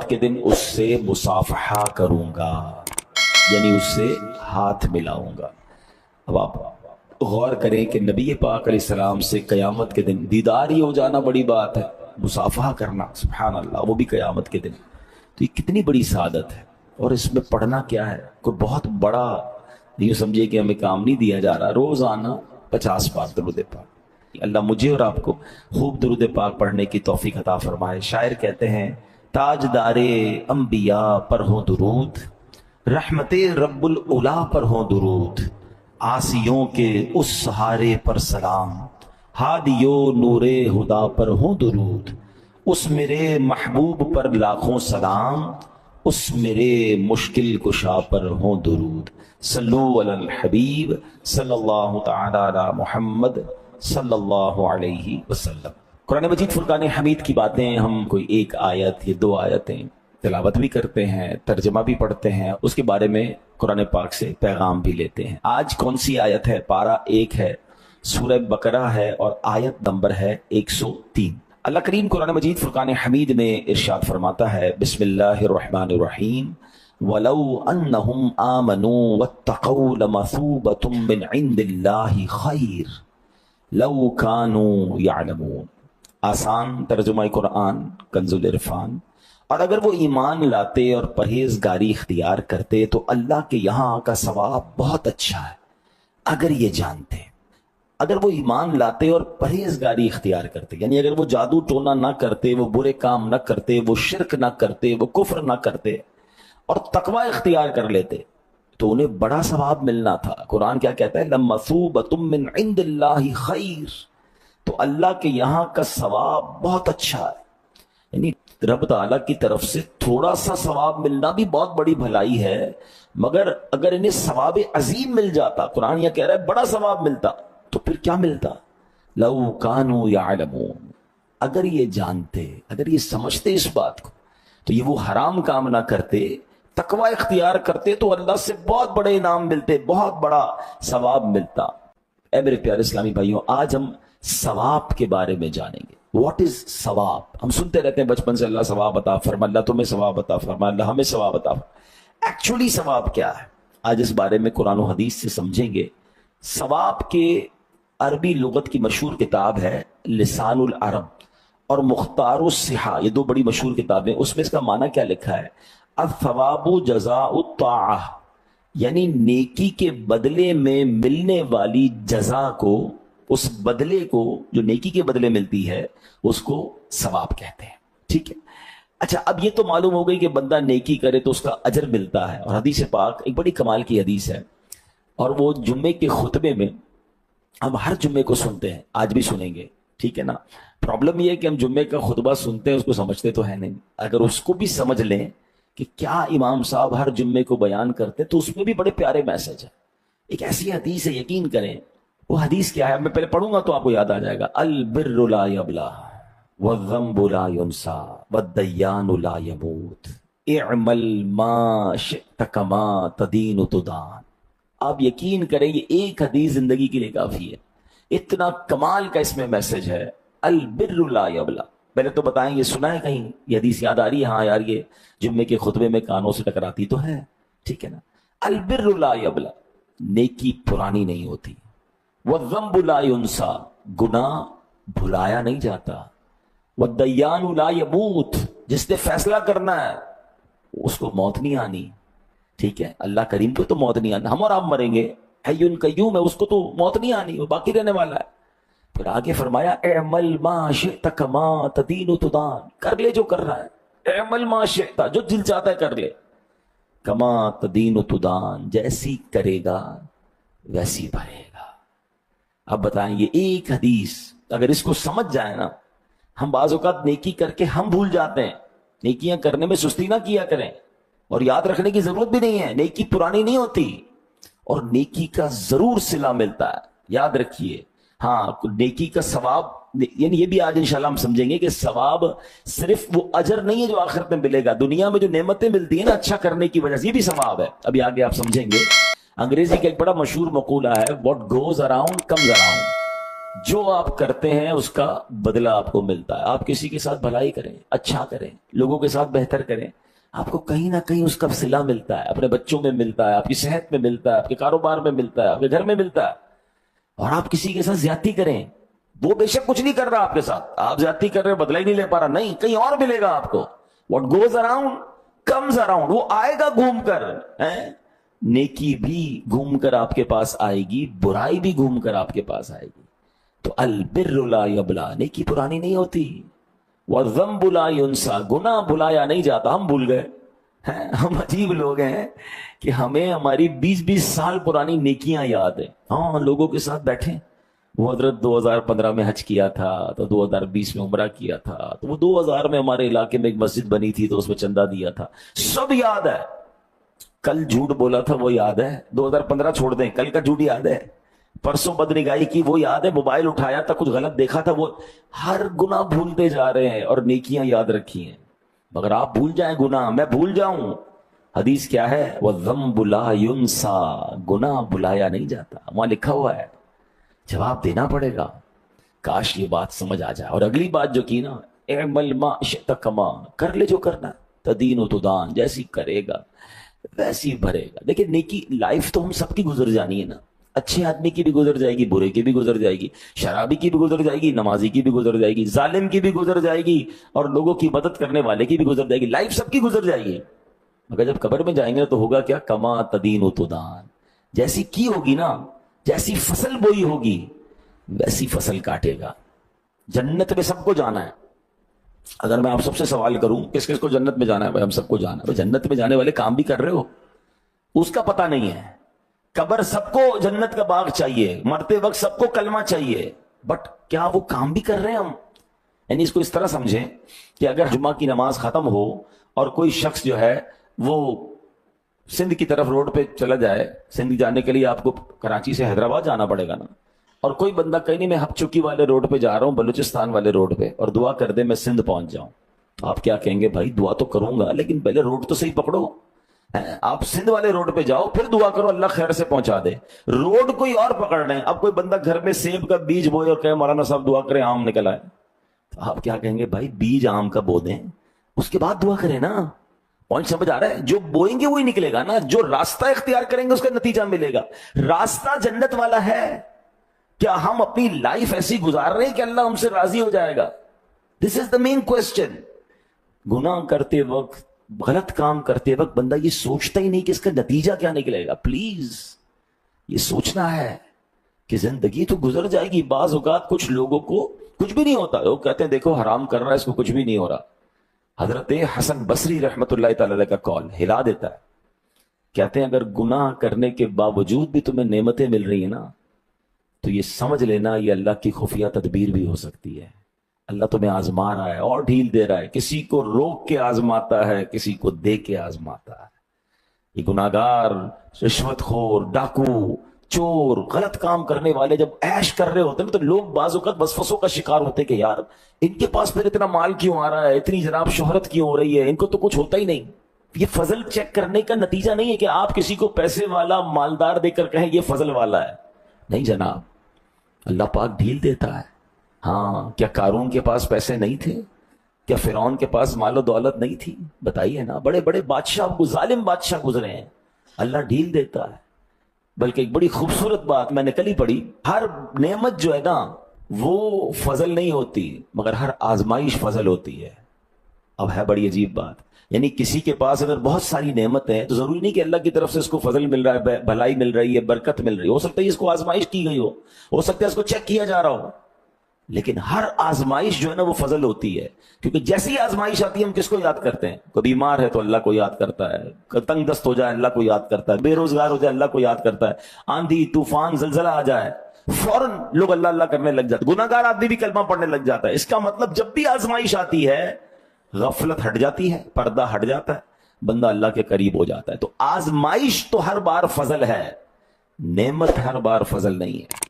قیامت کے دن اس سے مصافحہ کروں گا، یعنی اس سے ہاتھ ملاؤں گا۔ اب آپ غور کریں کہ نبی پاک علیہ السلام سے قیامت کے دن دیدار ہی ہو جانا بڑی بات ہے، مصافحہ کرنا سبحان اللہ، وہ بھی قیامت کے دن، تو یہ کتنی بڑی سعادت ہے۔ اور اس میں پڑھنا کیا ہے، کوئی بہت بڑا نہیں سمجھے کہ ہمیں کام نہیں دیا جا رہا، روزانہ 50 بار درود پاک۔ اللہ مجھے اور آپ کو خوب درود پاک پڑھنے کی توفیق عطا فرمائے۔ شاعر کہتے ہیں تاجدار انبیاء پر ہو درود، رحمت رب العلا پر ہو درود، عاصیوں کے اس سہارے پر سلام، ہادیو نور ہدا پر ہو درود، اس میرے محبوب پر لاکھوں سلام، اس میرے مشکل کشا پر ہو درود۔ صلو علی الحبیب صلی اللہ تعالی علی محمد صلی اللہ علیہ وسلم۔ قرآن مجید فرقان حمید کی باتیں ہم کوئی ایک آیت یا 2 آیتیں تلاوت بھی کرتے ہیں، ترجمہ بھی پڑھتے ہیں، اس کے بارے میں قرآن پاک سے پیغام بھی لیتے ہیں۔ آج کون سی آیت ہے؟ پارہ 1 ہے، سورہ بقرہ ہے، اور آیت نمبر ہے 103۔ اللہ کریم قرآن مجید فرقان حمید میں ارشاد فرماتا ہے، بسم اللہ الرحمن الرحیم، وَلَوْ أَنَّهُمْ آمَنُوا وَاتَّقَوْا لَمَثُوبَةٌ مِّنْ عِنْدِ اللَّهِ خَيْرٌ لَوْ كَانُوا يَعْلَمُونَ۔ آسان ترجمہ قرآن کنز العرفان۔ اور اگر وہ ایمان لاتے اور پرہیزگاری اختیار کرتے تو اللہ کے یہاں کا ثواب بہت اچھا ہے، اگر یہ جانتے۔ اگر وہ ایمان لاتے اور پرہیزگاری اختیار کرتے، یعنی اگر وہ جادو ٹونا نہ کرتے، وہ برے کام نہ کرتے، وہ شرک نہ کرتے، وہ کفر نہ کرتے، اور تقوی اختیار کر لیتے تو انہیں بڑا ثواب ملنا تھا۔ قرآن کیا کہتا ہے؟ لَمَثُوبَةٌ مِّنْ عِنْدِ اللَّهِ خَيْرٌ، تو اللہ کے یہاں کا ثواب بہت اچھا ہے، یعنی رب تعالیٰ کی طرف سے تھوڑا سا ثواب ملنا بھی بہت بڑی بھلائی ہے، مگر اگر انہیں ثواب عظیم مل جاتا، قرآن یہ کہہ رہا ہے بڑا ثواب ملتا، تو پھر کیا ملتا؟ لَوْ كَانُوا يَعْلَمُونَ، اگر یہ جانتے، اگر یہ سمجھتے اس بات کو، تو یہ وہ حرام کام نہ کرتے، تقوی اختیار کرتے، تو اللہ سے بہت بڑے انعام ملتے، بہت بڑا ثواب ملتا۔ اے میرے پیارے اسلامی بھائیوں، آج ہم ثواب کے بارے میں جانیں گے۔ واٹ از ثواب؟ ہم سنتے رہتے ہیں بچپن سے اللہ ثواب عطا فرما، اللہ تمہیں ثواب عطا فرما، اللہ ہمیں ثواب عطا فرما۔ ایکچولی ثواب کیا ہے؟ آج اس بارے میں قرآن و حدیث سے سمجھیں گے۔ ثواب کے عربی لغت کی مشہور کتاب ہے لسان العرب اور مختار الصحہ، یہ 2 بڑی مشہور کتابیں، اس میں اس کا معنی کیا لکھا ہے؟ الثواب جزاء الطاعہ، یعنی نیکی کے بدلے میں ملنے والی جزا کو، اس بدلے کو جو نیکی کے بدلے ملتی ہے اس کو ثواب کہتے ہیں۔ ٹھیک ہے، اچھا اب یہ تو معلوم ہو گئی کہ بندہ نیکی کرے تو اس کا اجر ملتا ہے، اور حدیث پاک ایک بڑی کمال کی حدیث ہے، اور وہ جمعے کے خطبے میں ہم ہر جمعے کو سنتے ہیں، آج بھی سنیں گے، ٹھیک ہے نا۔ پرابلم یہ ہے کہ ہم جمعے کا خطبہ سنتے ہیں، اس کو سمجھتے تو ہے نہیں۔ اگر اس کو بھی سمجھ لیں کہ کیا امام صاحب ہر جمعے کو بیان کرتے، تو اس میں بھی بڑے پیارے میسج ہے۔ ایک ایسی حدیث ہے، یقین کریں، وہ حدیث کیا ہے، میں پہلے پڑھوں گا تو آپ کو یاد آ جائے گا۔ البر لا یبلا والذنب لا ینسا والدیان لا یموت اعمل ما شئت کما تدین تدان۔ آپ یقین کریں یہ ایک حدیث زندگی کے لیے کافی ہے، اتنا کمال کا اس میں میسج ہے۔ البر لا یبلا، پہلے تو بتائیں یہ سنا ہے کہیں؟ یہ حدیث یاد آ رہی ہے؟ ہاں یار یہ جمعے کے خطبے میں کانوں سے ٹکراتی تو ہے، ٹھیک ہے نا۔ البر لا یبلا، نیکی پرانی نہیں ہوتی، والذنب لا ینسا، گناہ بھلایا نہیں جاتا، والدیان لا یموت، جس نے فیصلہ کرنا ہے اس کو موت نہیں آنی، ٹھیک ہے۔ اللہ کریم کو تو موت نہیں آنا، ہم اور آپ مریں گے، حی قیوم ہے، اس کو تو موت نہیں آنی، وہ باقی رہنے والا ہے۔ پھر آگے فرمایا اعمل ما شئت کما تدین تدان، کر لے جو کر رہا ہے، اعمل ما شئت، جو دل چاہتا ہے کر لے، کما تدین تدان، جیسی کرے گا ویسی بھرے گا۔ اب بتائیں یہ ایک حدیث اگر اس کو سمجھ جائے نا، ہم بعض اوقات نیکی کر کے ہم بھول جاتے ہیں، نیکیاں کرنے میں سستی نہ کیا کریں، اور یاد رکھنے کی ضرورت بھی نہیں ہے، نیکی پرانی نہیں ہوتی، اور نیکی کا ضرور صلہ ملتا ہے، یاد رکھیے۔ ہاں نیکی کا ثواب، یعنی یہ بھی آج انشاءاللہ ہم سمجھیں گے کہ ثواب صرف وہ اجر نہیں ہے جو آخرت میں ملے گا، دنیا میں جو نعمتیں ملتی ہیں نا اچھا کرنے کی وجہ سے، یہ بھی ثواب ہے، ابھی آگے آپ سمجھیں گے۔ انگریزی کا ایک بڑا مشہور مقولہ ہے، what goes around comes around, جو آپ کرتے ہیں اس کا بدلہ آپ کو ملتا ہے. آپ کسی کے ساتھ بھلائی کریں, اچھا کریں, لوگوں کے ساتھ بہتر کریں, آپ کو کہیں نہ کہیں اس کا صلہ ملتا ہے. اپنے بچوں میں ملتا ہے, آپ کی صحت میں ملتا ہے, آپ کے کاروبار میں ملتا ہے, آپ کے گھر میں ملتا ہے. اور آپ کسی کے ساتھ زیادتی کریں, وہ بے شک کچھ نہیں کر رہا آپ کے ساتھ, آپ زیادتی کر رہے بدلہ ہی نہیں لے پا رہا, نہیں, کہیں اور ملے گا آپ کو. What goes around comes around, وہ آئے گا گھوم کر. نیکی بھی گھوم کر آپ کے پاس آئے گی, برائی بھی گھوم کر آپ کے پاس آئے گی. تو البر لا یبلا, نیکی پرانی نہیں ہوتی. والذنب لا ینسا, گناہ بلایا نہیں جاتا. ہم بھول گئے, ہم عجیب لوگ ہیں کہ ہمیں ہماری 20-20 سال پرانی نیکیاں یاد ہیں. ہاں, لوگوں کے ساتھ بیٹھیں, وہ حضرت 2015 میں حج کیا تھا, تو 2020 میں عمرہ کیا تھا, تو وہ 2000 میں ہمارے علاقے میں ایک مسجد بنی تھی تو اس میں چندہ دیا تھا, سب یاد ہے. کل جھوٹ بولا تھا وہ یاد ہے, 2015 چھوڑ دیں, کل کا جھوٹ یاد ہے. پرسوں بدنگاہی کی وہ یاد ہے, موبائل اٹھایا تھا کچھ غلط دیکھا تھا, وہ ہر گناہ بھولتے جا رہے ہیں اور نیکیاں یاد رکھی ہیں. مگر آپ بھول جائیں گناہ, میں بھول جاؤں. حدیث کیا ہے؟ وَالذَّنبُ لَا يُنْسَى, گناہ بلایا نہیں جاتا. وہاں لکھا ہوا ہے, جواب دینا پڑے گا. کاش یہ بات سمجھ آ جائے. اور اگلی بات جو کی نا, اعمل ما شئت کما, کر لے جو کرنا, تدین و تدان, جیسی کرے گا ویسی بھرے گا. دیکھیں نیکی, لائف تو ہم سب کی گزر جانی ہے نا, اچھے آدمی کی بھی گزر جائے گی, برے کی بھی گزر جائے گی, شرابی کی بھی گزر جائے گی, نمازی کی بھی گزر جائے گی, ظالم کی بھی گزر جائے گی, اور لوگوں کی مدد کرنے والے کی بھی گزر جائے گی. لائف سب کی گزر جائے گی. مگر جب قبر میں جائیں گے تو ہوگا کیا؟ کما تدین و تدان, جیسی کی ہوگی نا, جیسی فصل بوئی ہوگی ویسی فصل کاٹے گا. جنت میں سب کو جانا ہے. اگر میں آپ سب سے سوال کروں کس کس کو جنت میں جانا ہے؟ بھائی ہم سب کو جانا ہے. جنت میں جانے والے کام بھی کر رہے ہو, اس کا پتہ نہیں ہے. قبر سب کو جنت کا باغ چاہیے, مرتے وقت سب کو کلمہ چاہیے, بٹ کیا وہ کام بھی کر رہے ہیں ہم؟ یعنی اس کو اس طرح سمجھیں کہ اگر جمعہ کی نماز ختم ہو اور کوئی شخص جو ہے وہ سندھ کی طرف روڈ پہ چلا جائے, سندھ جانے کے لیے آپ کو کراچی سے حیدرآباد جانا پڑے گا نا, اور کوئی بندہ کہیں نہیں میں ہپ چکی والے روڈ پہ جا رہا ہوں, بلوچستان والے روڈ پہ, اور دعا کر دے میں سندھ پہنچ جاؤں, تو آپ کیا کہیں گے؟ بھائی دعا تو کروں گا لیکن پہلے روڈ تو صحیح پکڑو. آپ سندھ والے روڈ پہ جاؤ پھر دعا کرو اللہ خیر سے پہنچا دے. روڈ کوئی اور پکڑ رہے ہیں. اب کوئی بندہ گھر میں سیب کا بیج بوئے اور کہے مولانا صاحب دعا کریں آم نکل آئے, تو آپ کیا کہیں گے؟ بھائی بیج آم کا بو دیں, اس کے بعد دعا کریں نا. پوائنٹ سمجھ آ رہا ہے؟ جو بوئیں گے وہی نکلے گا نا, جو راستہ اختیار کریں گے اس کا نتیجہ ملے گا. راستہ جنت والا ہے. کیا ہم اپنی لائف ایسی گزار رہے ہیں کہ اللہ ہم سے راضی ہو جائے گا؟ دس از دا مین کوسچن. گناہ کرتے وقت, غلط کام کرتے وقت بندہ یہ سوچتا ہی نہیں کہ اس کا نتیجہ کیا نکلے گا. پلیز یہ سوچنا ہے کہ زندگی تو گزر جائے گی. بعض اوقات کچھ لوگوں کو کچھ بھی نہیں ہوتا, لوگ کہتے ہیں دیکھو حرام کر رہا ہے اس کو کچھ بھی نہیں ہو رہا. حضرت حسن بصری رحمت اللہ تعالی کا قول ہلا دیتا ہے. کہتے ہیں اگر گناہ کرنے کے باوجود بھی تمہیں نعمتیں مل رہی ہیں نا, تو یہ سمجھ لینا یہ اللہ کی خفیہ تدبیر بھی ہو سکتی ہے. اللہ تمہیں آزما رہا ہے اور ڈھیل دے رہا ہے. کسی کو روک کے آزماتا ہے, کسی کو دے کے آزماتا ہے. یہ گناہگار, رشوت خور, ڈاکو, چور, غلط کام کرنے والے جب عیش کر رہے ہوتے ہیں تو لوگ بعض اوقات وسوسوں کا شکار ہوتے کہ یار ان کے پاس پھر اتنا مال کیوں آ رہا ہے, اتنی جناب شہرت کیوں ہو رہی ہے, ان کو تو کچھ ہوتا ہی نہیں. یہ فضل چیک کرنے کا نتیجہ نہیں ہے کہ آپ کسی کو پیسے والا مالدار دے کر کہیں یہ فضل والا ہے. نہیں جناب, اللہ پاک ڈھیل دیتا ہے. ہاں, کیا قارون کے پاس پیسے نہیں تھے؟ کیا فرعون کے پاس مال و دولت نہیں تھی؟ بتائیے نا. بڑے بڑے بادشاہ, ظالم بادشاہ گزرے ہیں, اللہ ڈھیل دیتا ہے. بلکہ ایک بڑی خوبصورت بات میں نے کل ہی پڑھی, ہر نعمت جو ہے نا وہ فضل نہیں ہوتی, مگر ہر آزمائش فضل ہوتی ہے. اب ہے بڑی عجیب بات, یعنی کسی کے پاس اگر بہت ساری نعمت ہے تو ضروری نہیں کہ اللہ کی طرف سے اس کو فضل مل رہا ہے, بھلائی مل رہی ہے, برکت مل رہی ہے. ہو سکتا ہے اس کو آزمائش کی گئی ہو سکتا ہے اس کو چیک کیا جا رہا ہو. لیکن ہر آزمائش جو ہے نا وہ فضل ہوتی ہے, کیونکہ جیسی آزمائش آتی ہے ہم کس کو یاد کرتے ہیں؟ کوئی بیمار ہے تو اللہ کو یاد کرتا ہے, تنگ دست ہو جائے اللہ کو یاد کرتا ہے, بے روزگار ہو جائے اللہ کو یاد کرتا ہے, آندھی طوفان زلزلہ آ جائے فوراً لوگ اللہ اللہ کرنے لگ جاتے, گناہگار آدمی بھی کلمہ پڑھنے لگ جاتا ہے. اس کا مطلب جب بھی آزمائش آتی ہے غفلت ہٹ جاتی ہے, پردہ ہٹ جاتا ہے, بندہ اللہ کے قریب ہو جاتا ہے. تو آزمائش تو ہر بار فضل ہے, نعمت ہر بار فضل نہیں ہے.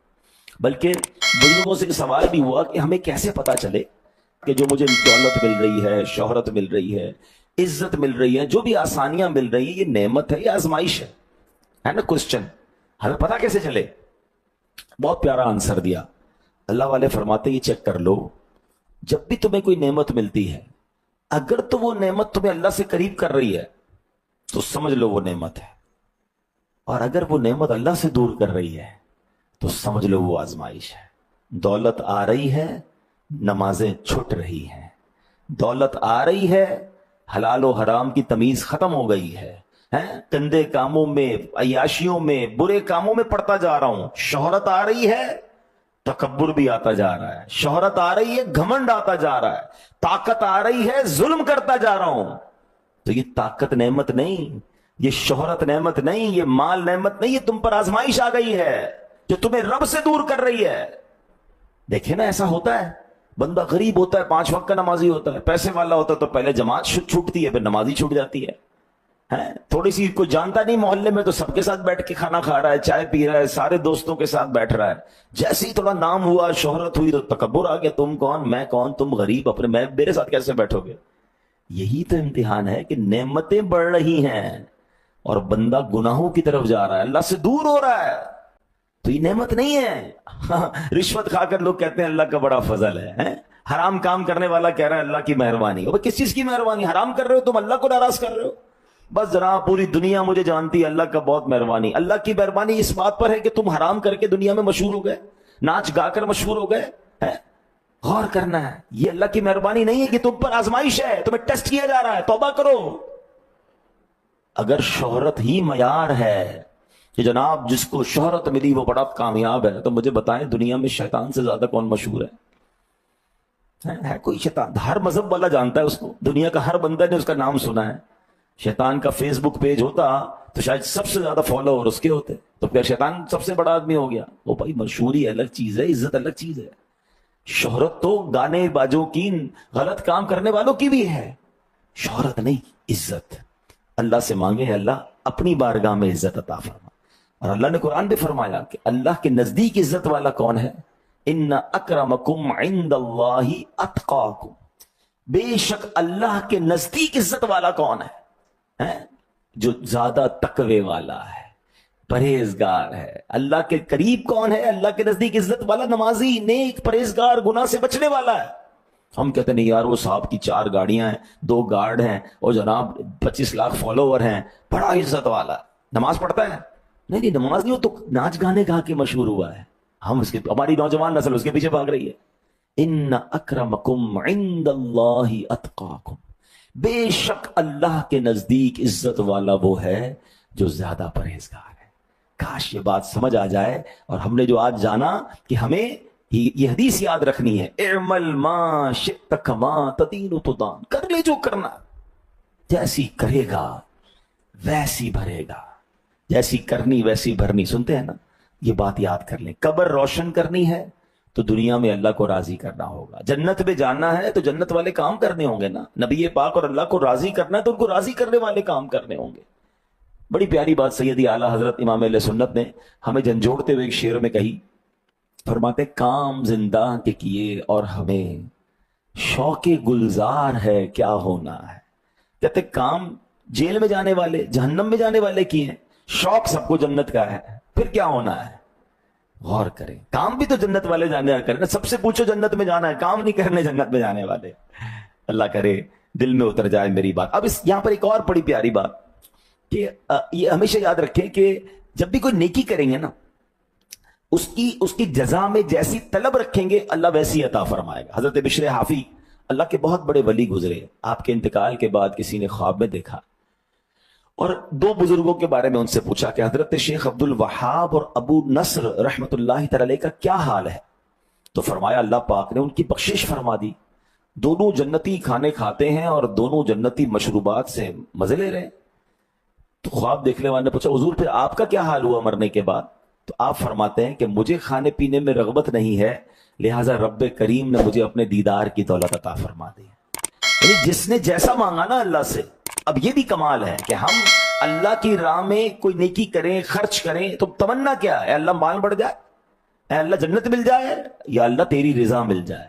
بلکہ بزرگوں سے سوال بھی ہوا کہ ہمیں کیسے پتا چلے کہ جو مجھے دولت مل رہی ہے, شہرت مل رہی ہے, عزت مل رہی ہے, جو بھی آسانیاں مل رہی ہیں, یہ نعمت ہے یا آزمائش ہے نا کوسچن. ہمیں پتا کیسے چلے؟ بہت پیارا آنسر دیا. اللہ والے فرماتے یہ چیک کر لو، جب بھی تمہیں کوئی نعمت ملتی ہے اگر تو وہ نعمت تمہیں اللہ سے قریب کر رہی ہے تو سمجھ لو وہ نعمت ہے، اور اگر وہ نعمت اللہ سے دور کر رہی ہے تو سمجھ لو وہ آزمائش ہے۔ دولت آ رہی ہے، نمازیں چھٹ رہی ہیں، دولت آ رہی ہے، حلال و حرام کی تمیز ختم ہو گئی ہے، گندے کاموں میں، عیاشیوں میں، برے کاموں میں پڑتا جا رہا ہوں، شہرت آ رہی ہے، تکبر بھی آتا جا رہا ہے، شہرت آ رہی ہے، گھمنڈ آتا جا رہا ہے، طاقت آ رہی ہے، ظلم کرتا جا رہا ہوں۔ تو یہ طاقت نعمت نہیں، یہ شہرت نعمت نہیں، یہ مال نعمت نہیں، یہ تم پر آزمائش آ گئی ہے جو تمہیں رب سے دور کر رہی ہے۔ دیکھیں نا ایسا ہوتا ہے، بندہ غریب ہوتا ہے، 5 وقت کا نمازی ہوتا ہے، پیسے والا ہوتا ہے تو پہلے جماعت چھوٹتی ہے، پھر نمازی چھوٹ جاتی ہے، تھوڑی سی کوئی جانتا نہیں محلے میں تو سب کے ساتھ بیٹھ کے کھانا کھا رہا ہے، چائے پی رہا ہے، سارے دوستوں کے ساتھ بیٹھ رہا ہے، جیسے ہی تھوڑا نام ہوا، شہرت ہوئی تو تکبر آ گیا، تم کون میں کون، تم غریب، اپنے میں میرے ساتھ کیسے بیٹھو گے؟ یہی تو امتحان ہے کہ نعمتیں بڑھ رہی ہیں اور بندہ گناہوں کی طرف جا رہا ہے، اللہ سے دور ہو رہا ہے، تو یہ نعمت نہیں ہے۔ رشوت کھا کر لوگ کہتے ہیں اللہ کا بڑا فضل ہے، حرام کام کرنے والا کہہ رہا ہے اللہ کی مہربانی۔ کس چیز کی مہربانی؟ حرام کر رہے ہو تم، اللہ کو ناراض کر رہے ہو۔ بس ذرا پوری دنیا مجھے جانتی ہے، اللہ کا بہت مہربانی۔ اللہ کی مہربانی اس بات پر ہے کہ تم حرام کر کے دنیا میں مشہور ہو گئے، ناچ گا کر مشہور ہو گئے۔ غور کرنا ہے، یہ اللہ کی مہربانی نہیں ہے کہ تم پر آزمائش ہے، تمہیں ٹیسٹ کیا جا رہا ہے، توبہ کرو۔ اگر شہرت ہی معیار ہے کہ جناب جس کو شہرت ملی وہ بڑا کامیاب ہے، تو مجھے بتائیں دنیا میں شیطان سے زیادہ کون مشہور ہے کوئی شیطان؟ ہر مذہب والا جانتا ہے اس کو، دنیا کا ہر بندہ نے اس کا نام سنا ہے۔ شیطان کا فیس بک پیج ہوتا تو شاید سب سے زیادہ فالوور اس کے ہوتے، تو پھر شیطان سب سے بڑا آدمی ہو گیا۔ وہ بھائی مشہوری الگ چیز ہے، عزت الگ چیز ہے۔ شہرت تو گانے باجوں کی، غلط کام کرنے والوں کی بھی ہے، شہرت نہیں، عزت۔ اللہ سے مانگے اللہ اپنی بارگاہ میں عزت عطا فرما، اور اللہ نے قرآن میں فرمایا کہ اللہ کے نزدیک عزت والا کون ہے؟ ان اکرمکم عند اللہ اتقاکم، بے شک اللہ کے نزدیک عزت والا کون ہے؟ جو زیادہ تقوی والا ہے، پرہیزگار ہے۔ اللہ کے قریب کون ہے؟ اللہ کے نزدیک عزت والا نمازی، نیک، پرہیزگار، گناہ سے بچنے والا ہے۔ ہم کہتے نہیں یار وہ صاحب کی 4 گاڑیاں ہیں، 2 گارڈ ہیں، اور جناب 25 لاکھ فالوور ہیں، بڑا عزت والا ہے، نماز پڑھتا ہے؟ نہیں نماز نہیں، وہ تو ناچ گانے گا کے مشہور ہوا ہے، ہم اس کے، ہماری نوجوان نسل اس کے پیچھے بھاگ رہی ہے۔ ان اکرمکم عند اللہ اتقاکم، بے شک اللہ کے نزدیک عزت والا وہ ہے جو زیادہ پرہیزگار ہے۔ کاش یہ بات سمجھ آ جائے، اور ہم نے جو آج جانا کہ ہمیں یہ حدیث یاد رکھنی ہے، اعمل ما شئت کما تدین تدان، کر لے جو کرنا، جیسی کرے گا ویسی بھرے گا، جیسی کرنی ویسی بھرنی۔ سنتے ہیں نا، یہ بات یاد کر لیں۔ قبر روشن کرنی ہے تو دنیا میں اللہ کو راضی کرنا ہوگا، جنت میں جانا ہے تو جنت والے کام کرنے ہوں گے نا، نبی پاک اور اللہ کو راضی کرنا ہے تو ان کو راضی کرنے والے کام کرنے ہوں گے۔ بڑی پیاری بات سیدی اعلیٰ حضرت امام اہل سنت نے ہمیں جھنجھوڑتے ہوئے ایک شعر میں کہی، فرماتے کام زندہ کے کیے اور ہمیں شوق گلزار ہے کیا ہونا ہے۔ کہتے کام جیل میں جانے والے، جہنم میں جانے والے کیے ہیں، شوق سب کو جنت کا ہے، پھر کیا ہونا ہے؟ غور کریں، کام بھی تو جنت والے جانے کریں نا، سب سے پوچھو جنت میں جانا ہے، کام نہیں کرنے جنت میں جانے والے۔ اللہ کرے دل میں اتر جائے میری بات۔ اب یہاں پر ایک اور بڑی پیاری بات کہ یہ ہمیشہ یاد رکھیں کہ جب بھی کوئی نیکی کریں گے نا، اس کی جزا میں جیسی طلب رکھیں گے اللہ ویسی عطا فرمائے گا۔ حضرت بشر حافی اللہ کے بہت بڑے ولی گزرے، آپ کے انتقال کے بعد کسی نے خواب میں دیکھا اور 2 بزرگوں کے بارے میں ان سے پوچھا کہ حضرت شیخ عبد الوہاب اور ابو نصر رحمت اللہ تعالی کا کیا حال ہے؟ تو فرمایا اللہ پاک نے ان کی بخشش فرما دی، دونوں جنتی کھانے کھاتے ہیں اور دونوں جنتی مشروبات سے مزے لے رہے ہیں۔ تو خواب دیکھنے والے نے پوچھا حضور پھر آپ کا کیا حال ہوا مرنے کے بعد؟ تو آپ فرماتے ہیں کہ مجھے کھانے پینے میں رغبت نہیں ہے، لہٰذا رب کریم نے مجھے اپنے دیدار کی دولت عطا فرما دی۔ یعنی جس نے جیسا مانگا نا اللہ سے۔ اب یہ بھی کمال ہے کہ ہم اللہ کی راہ میں کوئی نیکی کریں، خرچ کریں، تو تمنا کیا ہے؟ اے اللہ مال بڑھ جائے، اے اللہ جنت مل جائے، یا اللہ تیری رضا مل جائے۔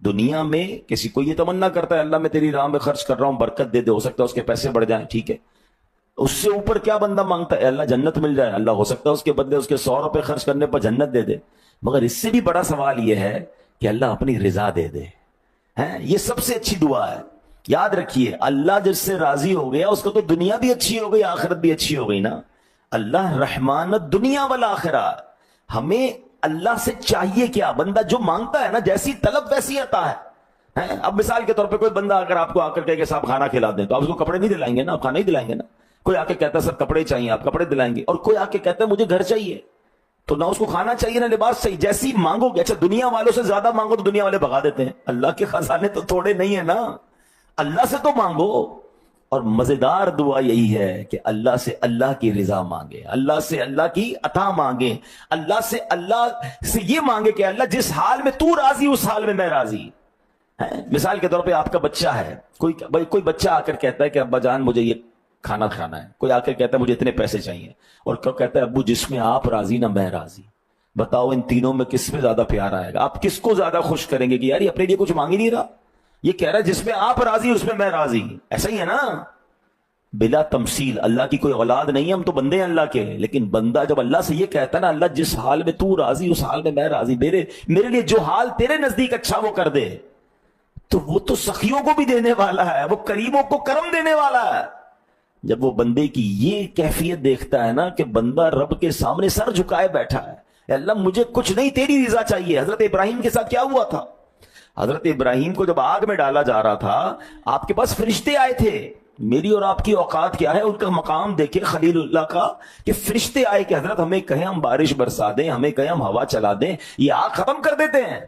دنیا میں کسی کو یہ تمنا کرتا ہے اللہ میں تیری راہ میں خرچ کر رہا ہوں، برکت دے دے، ہو سکتا ہے اس کے پیسے بڑھ جائیں، ٹھیک ہے۔ اس سے اوپر کیا بندہ مانگتا ہے؟ اے اللہ جنت مل جائے، اللہ ہو سکتا ہے اس کے بدلے اس کے 100 روپے خرچ کرنے پر جنت دے دے۔ مگر اس سے بھی بڑا سوال یہ ہے کہ اللہ اپنی رضا دے دے. یہ سب سے اچھی دعا ہے. یاد رکھیے اللہ جس سے راضی ہو گیا اس کو تو دنیا بھی اچھی ہو گئی آخرت بھی اچھی ہو گئی نا. اللہ رحمانت دنیا والآخرہ. ہمیں اللہ سے چاہیے کیا؟ بندہ جو مانگتا ہے نا جیسی طلب ویسی عطا ہے. اب مثال کے طور پہ کوئی بندہ اگر آپ کو آ کر کہے کہ صاحب کھانا کھلا دیں تو آپ اس کو کپڑے نہیں دلائیں گے نا, آپ کھانا ہی دلائیں گے نا. کوئی آ کے کہتا ہے سر کپڑے چاہیے, آپ کپڑے دلائیں گے. اور کوئی آ کے کہتا ہے مجھے گھر چاہیے تو نہ اس کو کھانا چاہیے نہ لباس چاہیے. جیسی مانگو گے. اچھا دنیا والوں سے زیادہ مانگو تو دنیا والے بھگا دیتے ہیں. اللہ کے خزانے تو تھوڑے نہیں ہیں نا, اللہ سے تو مانگو. اور مزیدار دعا یہی ہے کہ اللہ سے اللہ کی رضا مانگے, اللہ سے اللہ کی عطا مانگے, اللہ سے یہ مانگے کہ اللہ جس حال میں تو راضی اس حال میں میں راضی. مثال کے طور پہ آپ کا بچہ ہے, کوئی بچہ آ کر کہتا ہے کہ ابا جان مجھے یہ کھانا کھانا ہے. کوئی آ کر کہتا ہے مجھے اتنے پیسے چاہیے, اور کوئی کہتا ہے ابو جس میں آپ راضی نہ میں راضی. بتاؤ ان تینوں میں کس میں زیادہ پیار آئے گا؟ آپ کس کو زیادہ خوش کریں گے کہ یار یہ اپنے لیے کچھ مانگ ہی نہیں رہا, یہ کہہ رہا ہے جس میں آپ راضی اس میں میں راضی. ایسا ہی ہے نا, بلا تمثیل. اللہ کی کوئی اولاد نہیں ہے, ہم تو بندے ہیں اللہ کے. لیکن بندہ جب اللہ سے یہ کہتا ہے نا اللہ جس حال میں تو راضی اس حال میں میں راضی, میرے لیے جو حال تیرے نزدیک اچھا وہ کر دے, تو وہ تو سخیوں کو بھی دینے والا ہے, وہ قریبوں کو کرم دینے والا ہے. جب وہ بندے کی یہ کیفیت دیکھتا ہے نا کہ بندہ رب کے سامنے سر جھکائے بیٹھا ہے, اللہ مجھے کچھ نہیں تیری رضا چاہیے. حضرت ابراہیم کے ساتھ کیا ہوا تھا؟ حضرت ابراہیم کو جب آگ میں ڈالا جا رہا تھا آپ کے پاس فرشتے آئے تھے. میری اور آپ کی اوقات کیا ہے, ان کا مقام دیکھیں خلیل اللہ کا, کہ فرشتے آئے کہ حضرت ہمیں کہیں ہم بارش برسا دیں, ہمیں کہیں ہم ہوا چلا دیں, یہ آگ ختم کر دیتے ہیں.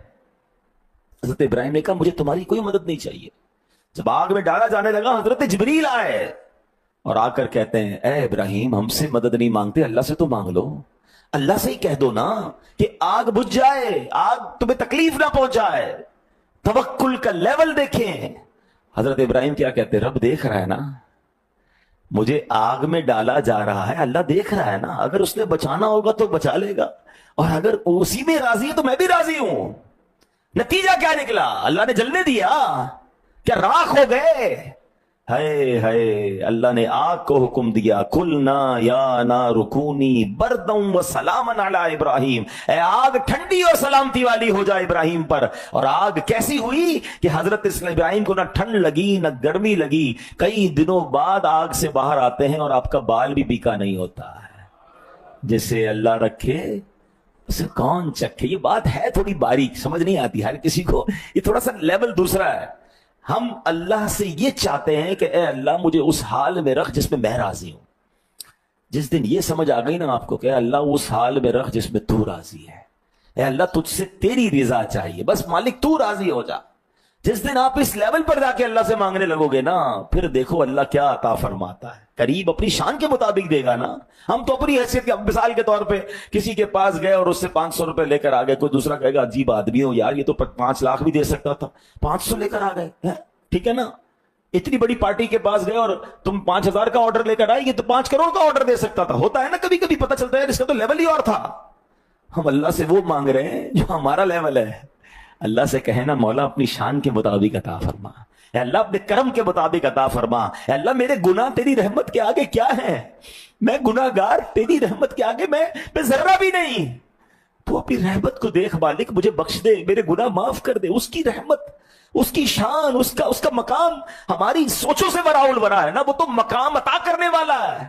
حضرت ابراہیم نے کہا مجھے تمہاری کوئی مدد نہیں چاہیے. جب آگ میں ڈالا جانے لگا حضرت جبریل آئے اور آ کر کہتے ہیں اے ابراہیم ہم سے مدد نہیں مانگتے, اللہ سے تو مانگ لو. اللہ سے ہی کہہ دو نا کہ آگ بجھ جائے, آگ تمہیں تکلیف نہ پہنچائے. توکل کا لیول دیکھیں. حضرت ابراہیم کیا کہتے, رب دیکھ رہا ہے نا مجھے آگ میں ڈالا جا رہا ہے, اللہ دیکھ رہا ہے نا, اگر اس نے بچانا ہوگا تو بچا لے گا, اور اگر اسی میں راضی ہے تو میں بھی راضی ہوں. نتیجہ کیا نکلا؟ اللہ نے جلنے دیا کیا؟ راکھ ہو گئے. ہائے اللہ نے آگ کو حکم دیا قلنا یا نار کونی بردا وسلاما علی ابراہیم, اے آگ ٹھنڈی اور سلامتی والی ہو جائے ابراہیم پر. اور آگ کیسی ہوئی کہ حضرت ابراہیم کو نہ ٹھنڈ لگی نہ گرمی لگی. کئی دنوں بعد آگ سے باہر آتے ہیں اور آپ کا بال بھی بیکا نہیں ہوتا ہے. جسے اللہ رکھے اسے کون چکھے. یہ بات ہے تھوڑی باریک, سمجھ نہیں آتی ہر کسی کو, یہ تھوڑا سا لیول دوسرا ہے. ہم اللہ سے یہ چاہتے ہیں کہ اے اللہ مجھے اس حال میں رکھ جس میں میں راضی ہوں. جس دن یہ سمجھ آ گئی نا آپ کو کہ اے اللہ اس حال میں رکھ جس میں تو راضی ہے, اے اللہ تجھ سے تیری رضا چاہیے, بس مالک تو راضی ہو جا. جس دن آپ اس لیول پر جا کے اللہ سے مانگنے لگو گے نا, پھر دیکھو اللہ کیا عطا فرماتا ہے. قریب اپنی شان کے مطابق دے گا نا. ہم تو اپنی حیثیت کے, مثال کے طور پہ کسی کے پاس گئے اور اس سے 500 روپے لے کر آ گئے, کوئی دوسرا کہے گا عجیب آدمی ہو یار, یہ تو 5 لاکھ بھی دے سکتا تھا, 500 لے کر آ گئے. ٹھیک ہے نا, اتنی بڑی پارٹی کے پاس گئے اور تم 5000 کا آرڈر لے کر آئے, یہ تو 5 کروڑ کا آرڈر دے سکتا تھا. ہوتا ہے نا کبھی کبھی, پتہ چلتا ہے اس کا تو لیول ہی اور تھا. ہم اللہ سے وہ مانگ رہے ہیں جو ہمارا لیول ہے. اللہ سے کہے نا مولا اپنی شان کے مطابق عطا فرما, اے اللہ اپنے کرم کے مطابق عطا فرما. اے اللہ میرے گناہ تیری رحمت کے آگے کیا ہے, میں گناہگار, تیری رحمت کے آگے میں ذرہ بھی نہیں. تو اپنی رحمت کو دیکھ مالک, مجھے بخش دے, میرے گناہ معاف کر دے. اس کی رحمت, اس کی شان, اس کا مقام ہماری سوچوں سے بڑا الورا ہے نا. وہ تو مقام عطا کرنے والا ہے.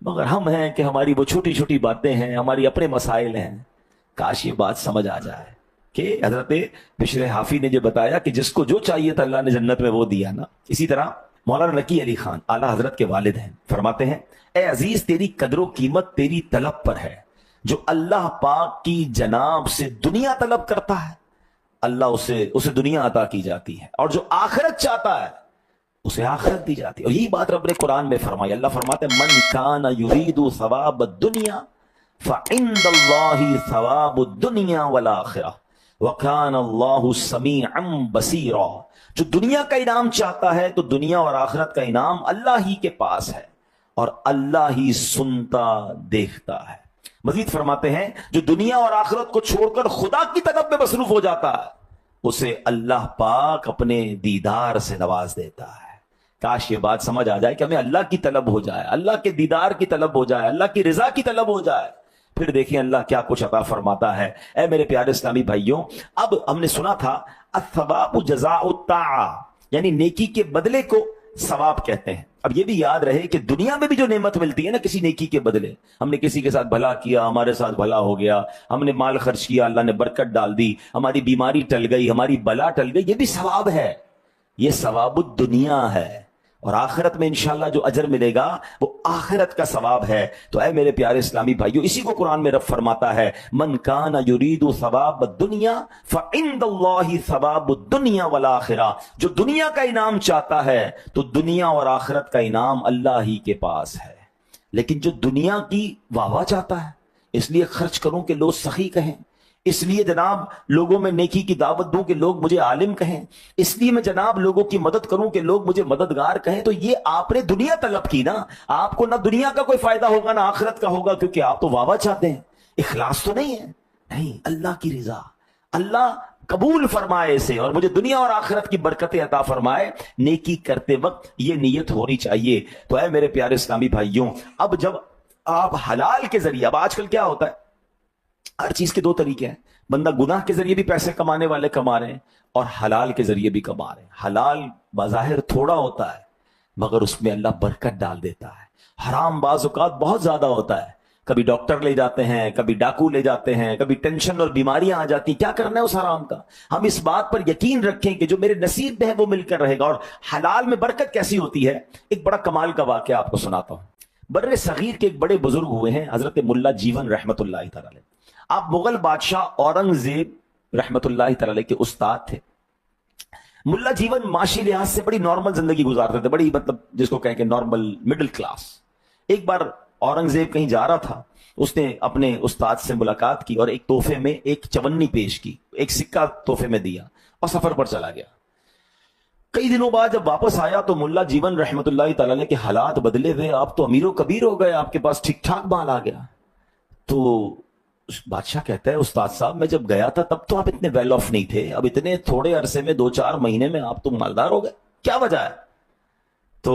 مگر ہم ہیں کہ ہماری وہ چھوٹی چھوٹی باتیں ہیں, ہماری اپنے مسائل ہیں. کاش یہ بات سمجھ آ جائے کہ حضرت بشر حافی نے جو بتایا کہ جس کو جو چاہیے تھا اللہ نے جنت میں وہ دیا نا. اسی طرح مولانا نقی علی خان اعلیٰ حضرت کے والد ہیں, فرماتے ہیں اے عزیز تیری قدر و قیمت تیری طلب پر ہے. جو اللہ پاک کی جناب سے دنیا طلب کرتا ہے اللہ اسے دنیا عطا کی جاتی ہے, اور جو آخرت چاہتا ہے اسے آخرت دی جاتی ہے. اور یہی بات رب نے قرآن میں فرمائی. اللہ فرماتے ہیں من کان یرید ثواب الدنیا فعند اللہ ثواب الدنیا والآخرہ وکان اللہ سمیعا بصیرا. جو دنیا کا انعام چاہتا ہے تو دنیا اور آخرت کا انعام اللہ ہی کے پاس ہے, اور اللہ ہی سنتا دیکھتا ہے. مزید فرماتے ہیں جو دنیا اور آخرت کو چھوڑ کر خدا کی طلب میں مصروف ہو جاتا ہے اسے اللہ پاک اپنے دیدار سے نواز دیتا ہے. کاش یہ بات سمجھ آ جائے کہ ہمیں اللہ کی طلب ہو جائے, اللہ کے دیدار کی طلب ہو جائے, اللہ کی رضا کی طلب ہو جائے. پھر دیکھیں اللہ کیا کچھ عطا فرماتا ہے۔ اے میرے پیارے اسلامی بھائیوں، اب ہم نے سنا تھا الثواب جزاء الطاعہ، یعنی نیکی کے بدلے کو ثواب کہتے ہیں۔ اب یہ بھی یاد رہے کہ دنیا میں بھی جو نعمت ملتی ہے نا کسی نیکی کے بدلے، ہم نے کسی کے ساتھ بھلا کیا، ہمارے ساتھ بھلا ہو گیا، ہم نے مال خرچ کیا، اللہ نے برکت ڈال دی، ہماری بیماری ٹل گئی، ہماری بلا ٹل گئی، یہ بھی ثواب ہے، یہ ثواب الدنیا ہے۔ اور آخرت میں انشاءاللہ جو اجر ملے گا وہ آخرت کا ثواب ہے۔ تو اے میرے پیارے اسلامی بھائیوں، اسی کو قرآن میں رب فرماتا ہے من کان یرید ثواب الدنیا فعند اللہ ثواب الدنیا والآخرہ، جو دنیا کا انعام چاہتا ہے تو دنیا اور آخرت کا انعام اللہ ہی کے پاس ہے۔ لیکن جو دنیا کی واہ واہ چاہتا ہے، اس لیے خرچ کروں کہ لوگ سخی کہیں، اس لیے جناب لوگوں میں نیکی کی دعوت دوں کہ لوگ مجھے عالم کہیں، اس لیے میں جناب لوگوں کی مدد کروں کہ لوگ مجھے مددگار کہیں، تو یہ آپ نے دنیا طلب کی نا، آپ کو نہ دنیا کا کوئی فائدہ ہوگا نہ آخرت کا ہوگا، کیونکہ آپ تو واہ واہ چاہتے ہیں، اخلاص تو نہیں ہے۔ نہیں، اللہ کی رضا، اللہ قبول فرمائے اسے اور مجھے دنیا اور آخرت کی برکتیں عطا فرمائے، نیکی کرتے وقت یہ نیت ہونی چاہیے۔ تو اے میرے پیارے اسلامی بھائیوں، اب جب آپ حلال کے ذریعے، اب آج کل کیا ہوتا ہے، ہر چیز کے دو طریقے ہیں، بندہ گناہ کے ذریعے بھی پیسے کمانے والے کما رہے ہیں اور حلال کے ذریعے بھی کما رہے ہیں۔ حلال بظاہر تھوڑا ہوتا ہے مگر اس میں اللہ برکت ڈال دیتا ہے، حرام بعض اوقات بہت زیادہ ہوتا ہے، کبھی ڈاکٹر لے جاتے ہیں، کبھی ڈاکو لے جاتے ہیں، کبھی ٹینشن اور بیماریاں آ جاتی ہیں، کیا کرنا ہے اس حرام کا؟ ہم اس بات پر یقین رکھیں کہ جو میرے نصیب میں ہے وہ مل کر رہے گا۔ اور حلال میں برکت کیسی ہوتی ہے، ایک بڑا کمال کا واقعہ آپ کو سناتا ہوں۔ بر صغیر کے ایک بڑے بزرگ ہوئے ہیں حضرت ملا جیون رحمت اللہ تعالی، آپ مغل بادشاہ اورنگزیب رحمت اللہ تعالی کے استاد تھے۔ ملا جیون معاشی لحاظ سے بڑی نارمل زندگی گزارتے تھے، بڑی مطلب جس کو کہیں کہ نارمل مڈل کلاس۔ ایک بار اورنگزیب کہیں جا رہا تھا، اس نے اپنے استاد سے ملاقات کی اور ایک تحفے میں ایک چونی پیش کی، ایک سکہ تحفے میں دیا اور سفر پر چلا گیا۔ کئی دنوں بعد جب واپس آیا تو ملا جیون رحمت اللہ تعالی کے حالات بدلے ہوئے، آپ تو امیر و کبیر ہو گئے، آپ کے پاس ٹھیک ٹھاک مال آ گیا۔ تو بادشاہ کہتا ہے استاد صاحب میں جب گیا تھا تب تو آپ اتنے ویل آف نہیں تھے، اب اتنے تھوڑے عرصے میں 2-4 مہینے میں آپ تو مالدار ہو گئے، کیا وجہ ہے؟ تو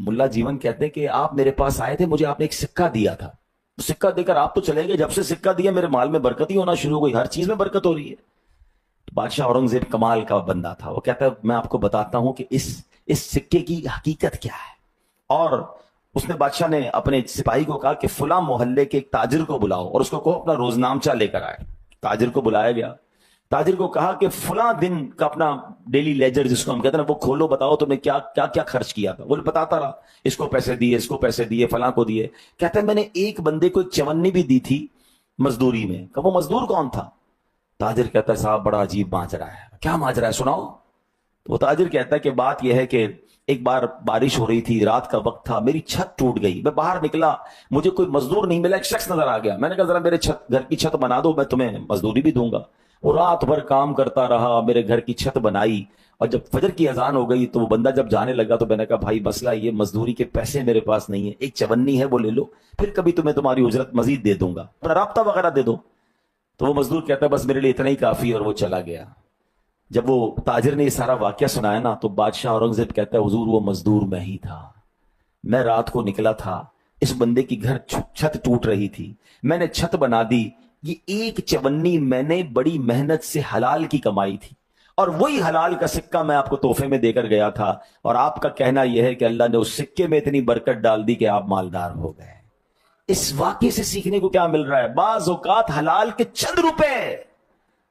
ملا جیون کہتے ہیں کہ آپ میرے پاس آئے تھے، مجھے آپ نے ایک سکہ دیا تھا، سکہ دے کر آپ تو چلے گئے، جب سے سکہ دیا میرے مال میں برکت ہی ہونا شروع ہو گئی، ہر چیز میں برکت ہو رہی ہے۔ بادشاہ اورنگزیب کمال کا بندہ تھا، وہ کہتا ہے میں آپ کو بتاتا ہوں کہ اس سکے کی حقیقت کیا ہے۔ اور اس نے بادشاہ نے اپنے سپاہی کو کہا کہ فلاں محلے کے ایک تاجر کو بلاؤ اور اس کو کہو اپنا روزنامچہ لے کر آئے۔ تاجر کو بلایا گیا، تاجر کو کہا کہ فلاں دن کا اپنا ڈیلی لیجر جس کو ہم کہتے ہیں وہ کھولو، بتاؤ تم نے کیا کیا کیا خرچ کیا تھا۔ وہ بتاتا رہا، اس کو پیسے دیے، اس کو پیسے دیے، فلاں کو دیے۔ کہتا ہے میں نے ایک بندے کو ایک چونی بھی دی تھی مزدوری میں۔ کہ وہ مزدور کون تھا؟ تاجر کہتا ہے صاحب بڑا عجیب ماجرا ہے۔ کیا ماجرا ہے سناؤ؟ تو وہ تاجر کہتا ہے کہ بات یہ ہے کہ ایک بار بارش ہو رہی تھی، رات کا وقت تھا، میری چھت ٹوٹ گئی، میں باہر نکلا، مجھے کوئی مزدور نہیں ملا، ایک شخص نظر آ گیا، میں نے کہا ذرا میرے گھر کی چھت بنا دو، میں تمہیں مزدوری بھی دوں گا۔ وہ رات بھر کام کرتا رہا، میرے گھر کی چھت بنائی، اور جب فجر کی اذان ہو گئی تو وہ بندہ جب جانے لگا تو میں نے کہا بھائی مسئلہ یہ مزدوری کے پیسے میرے پاس نہیں ہے، ایک چونی ہے وہ لے لو، پھر کبھی تمہیں تمہاری اجرت مزید دے دوں گا، اپنا رابطہ وغیرہ دے دو۔ تو وہ مزدور کہتا ہے بس میرے لیے اتنا ہی کافی، اور وہ چلا گیا۔ جب وہ تاجر نے یہ سارا واقعہ سنایا نا تو بادشاہ اورنگزیب کہتا ہے حضور وہ مزدور میں ہی تھا، میں رات کو نکلا تھا، اس بندے کی گھر چھت ٹوٹ رہی تھی، میں نے چھت بنا دی، یہ ایک چونی میں نے بڑی محنت سے حلال کی کمائی تھی، اور وہی حلال کا سکہ میں آپ کو تحفے میں دے کر گیا تھا، اور آپ کا کہنا یہ ہے کہ اللہ نے اس سکے میں اتنی برکت ڈال دی کہ آپ مالدار ہو گئے۔ اس واقعے سے سیکھنے کو کیا مل رہا ہے؟ بعض اوقات حلال کے چند روپے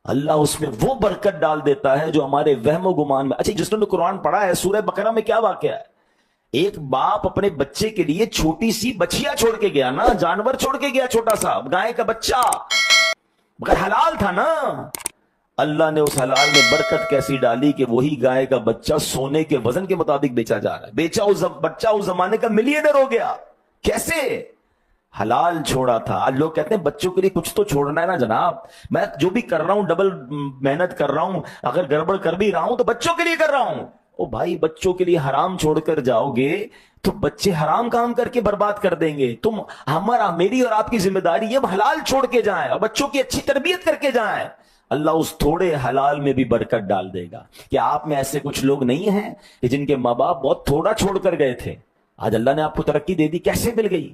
اللہ اس میں وہ برکت ڈال دیتا ہے جو ہمارے وہم و گمان میں۔ اچھا جس نے قرآن پڑھا ہے سورہ بقرہ میں کیا واقعہ ہے؟ ایک باپ اپنے بچے کے لیے چھوٹی سی بچیا چھوڑ کے گیا نا، جانور چھوڑ کے گیا، چھوٹا سا گائے کا بچہ، مگر حلال تھا نا۔ اللہ نے اس حلال میں برکت کیسی ڈالی کہ وہی گائے کا بچہ سونے کے وزن کے مطابق بیچا جا رہا ہے، بیچا اس بچہ اس زمانے کا ملینئر ہو گیا۔ کیسے؟ حلال چھوڑا تھا۔ آج لوگ کہتے ہیں بچوں کے لیے کچھ تو چھوڑنا ہے نا جناب، میں جو بھی کر رہا ہوں ڈبل محنت کر رہا ہوں، اگر گڑبڑ کر بھی رہا ہوں تو بچوں کے لیے کر رہا ہوں۔ او بھائی بچوں کے لیے حرام چھوڑ کر جاؤ گے تو بچے حرام کام کر کے برباد کر دیں گے۔ تم میری اور آپ کی ذمہ داری یہ حلال چھوڑ کے جائیں اور بچوں کی اچھی تربیت کر کے جائیں، اللہ اس تھوڑے حلال میں بھی برکت ڈال دے گا۔ کیا آپ میں ایسے کچھ لوگ نہیں ہیں کہ جن کے ماں باپ بہت تھوڑا چھوڑ کر گئے تھے، آج اللہ نے آپ کو ترقی دے دی؟ کیسے مل گئی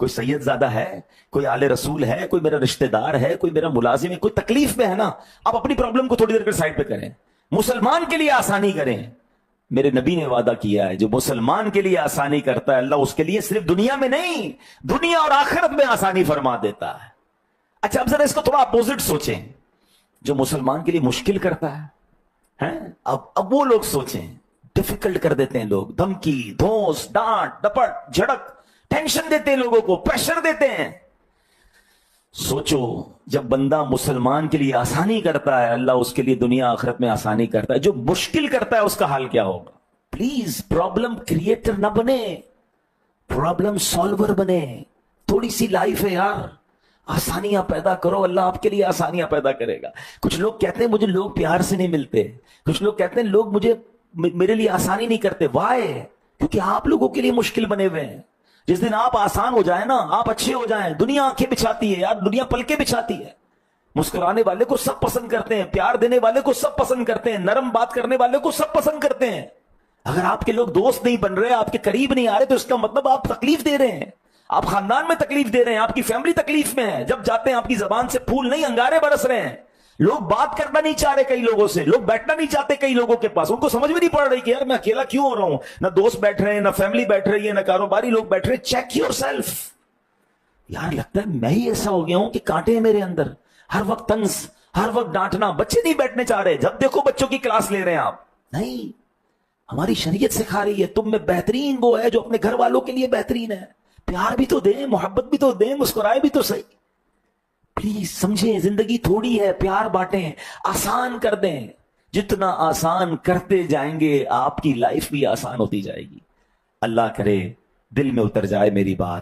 کوئی سید زادہ ہے, کوئی آل رسول ہے, کوئی میرا رشتہ دار ہے, کوئی میرا ملازم ہے, کوئی تکلیف میں ہے نا, آپ اپنی پرابلم کو تھوڑی دیر کر سائڈ پہ کریں, مسلمان کے لیے آسانی کریں. میرے نبی نے وعدہ کیا ہے جو مسلمان کے لیے آسانی کرتا ہے اللہ اس کے لیے صرف دنیا میں نہیں دنیا اور آخرت میں آسانی فرما دیتا ہے. اچھا اب ذرا اس کو تھوڑا اپوزٹ سوچیں, جو مسلمان کے لیے مشکل کرتا ہے اب وہ لوگ سوچیں, ڈیفیکلٹ کر دیتے ہیں لوگ, دھمکی, دھوس, ڈانٹ, ڈپٹ, جھڑک, ٹینشن دیتے ہیں لوگوں کو, پریشر دیتے ہیں. سوچو جب بندہ مسلمان کے لیے آسانی کرتا ہے اللہ اس کے لیے دنیا آخرت میں آسانی کرتا ہے, جو مشکل کرتا ہے اس کا حال کیا ہوگا. پلیز پرابلم کریٹر نہ بنے, پرابلم سالور بنے. تھوڑی سی لائف ہے یار, آسانیاں پیدا کرو, اللہ آپ کے لیے آسانیاں پیدا کرے گا. کچھ لوگ کہتے ہیں مجھے لوگ پیار سے نہیں ملتے, کچھ لوگ کہتے ہیں لوگ میرے لیے آسانی نہیں کرتے. وائے؟ کیونکہ آپ لوگوں کے لیے مشکل بنے ہوئے ہیں. جس دن آپ آسان ہو جائیں نا, آپ اچھے ہو جائیں, دنیا آنکھیں بچھاتی ہے یار, دنیا پلکیں بچھاتی ہے. مسکرانے والے کو سب پسند کرتے ہیں, پیار دینے والے کو سب پسند کرتے ہیں, نرم بات کرنے والے کو سب پسند کرتے ہیں. اگر آپ کے لوگ دوست نہیں بن رہے, آپ کے قریب نہیں آ رہے, تو اس کا مطلب آپ تکلیف دے رہے ہیں, آپ خاندان میں تکلیف دے رہے ہیں, آپ کی فیملی تکلیف میں ہے. جب جاتے ہیں آپ کی زبان سے پھول نہیں انگارے برس رہے ہیں. لوگ بات کرنا نہیں چاہ رہے کئی لوگوں سے, لوگ بیٹھنا نہیں چاہتے کئی لوگوں کے پاس, ان کو سمجھ میں نہیں پڑ رہی کہ یار میں اکیلا کیوں ہو رہا ہوں, نہ دوست بیٹھ رہے ہیں, نہ فیملی بیٹھ رہی ہے, نہ کاروباری لوگ بیٹھ رہے ہیں. Check your self. یار لگتا ہے میں ہی ایسا ہو گیا ہوں کہ کانٹے ہیں میرے اندر, ہر وقت طنز, ہر وقت ڈانٹنا. بچے نہیں بیٹھنے چاہ رہے, جب دیکھو بچوں کی کلاس لے رہے ہیں آپ. نہیں, ہماری شریعت سکھا رہی ہے تم میں بہترین وہ ہے جو اپنے گھر والوں کے لیے بہترین ہے. پیار بھی تو دیں, محبت بھی تو دیں, مسکرائے بھی تو صحیح. پلیز سمجھیں زندگی تھوڑی ہے, پیار بانٹیں, آسان کر دیں. جتنا آسان کرتے جائیں گے آپ کی لائف بھی آسان ہوتی جائے گی. اللہ کرے دل میں اتر جائے میری بات.